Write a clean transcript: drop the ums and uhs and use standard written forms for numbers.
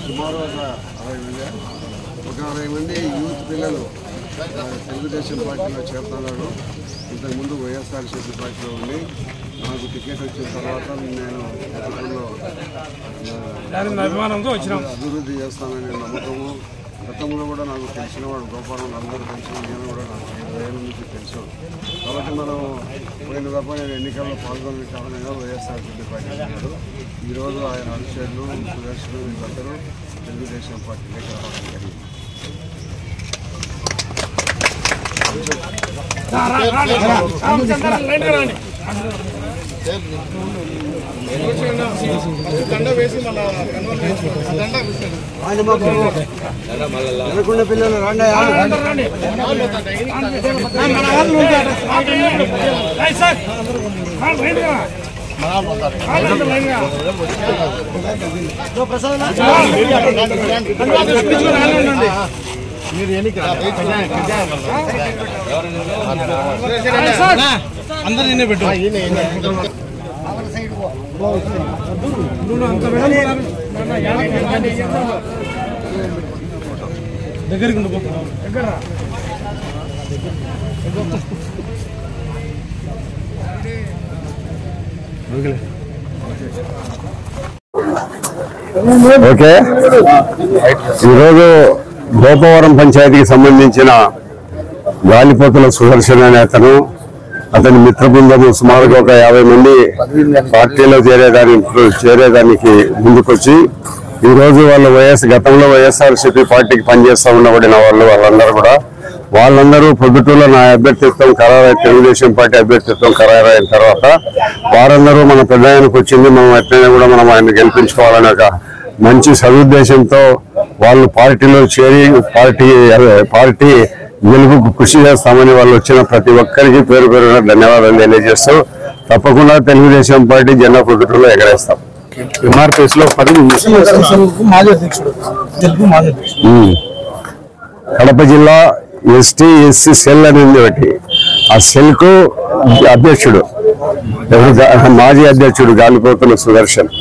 సుమారు 60 మంది యూత్ పిల్లలు తెలుగుదేశం పార్టీలో చేరుతున్నారు. ఇంతకుముందు వైఎస్ఆర్సీపీ పార్టీలో ఉండి నాకు టికెట్ వచ్చిన తర్వాత నేను అభివృద్ధి చేస్తాననే నమ్మకము. గతంలో కూడా నాకు తెలిసిన వాడు గోపాలం అందరూ తెలిసిన నేను కూడా నాకు 20 ఏళ్ళ నుంచి తెలుసు. కాబట్టి మనం పోయిన తప్ప నేను ఎన్నికల్లో పాల్గొనే కారణంగా వైఎస్ఆర్సీపీ పార్టీ అన్నారు. ఈరోజు ఆయన అనుచరులు సుదర్శను వీళ్ళందరూ తెలుగుదేశం పార్టీలోకి రావడం జరిగింది. పిల్లలు మీరు అందరు నిన్నే పెట్టు దగ్గరికి ఓకే. ఈరోజు గోపవరం పంచాయతీకి సంబంధించిన గాలిపోతుల సుదర్శన అనే అతని మిత్ర బృందము సుమారుగా ఒక 50 మంది పార్టీలో చేరేదానికి ముందుకొచ్చి ఈరోజు వాళ్ళు గతంలో వైఎస్ఆర్సీపీ పార్టీకి పనిచేస్తూ ఉండబడిన వాళ్ళందరూ పొద్దుటూరులో నా అభ్యర్థిత్వం ఖరారైన తెలుగుదేశం పార్టీ అభ్యర్థిత్వం ఖరారైన తర్వాత వారందరూ మన పెద్ద ఆయనకు వచ్చింది. మనం ఎట్లయినా కూడా మనం ఆయన గెలిపించుకోవాలనే ఒక మంచి సదుద్దేశంతో వాళ్ళు పార్టీలో చేరి పార్టీ గెలుపుకు కృషి చేస్తామని వాళ్ళు వచ్చిన ప్రతి ఒక్కరికి పేరు పేరున ధన్యవాదాలు తెలియజేస్తూ తప్పకుండా తెలుగుదేశం పార్టీ జెండా పొద్దుటూరులో ఎగరేస్తాం. ఎంఆర్పీఎస్ లో కడప జిల్లా ఎస్టీ ఎస్సీ సెల్ అనేది ఒకటి. ఆ సెల్ కు అధ్యక్షుడు మాజీ అధ్యక్షుడు గాలిపోతుల సుదర్శన్.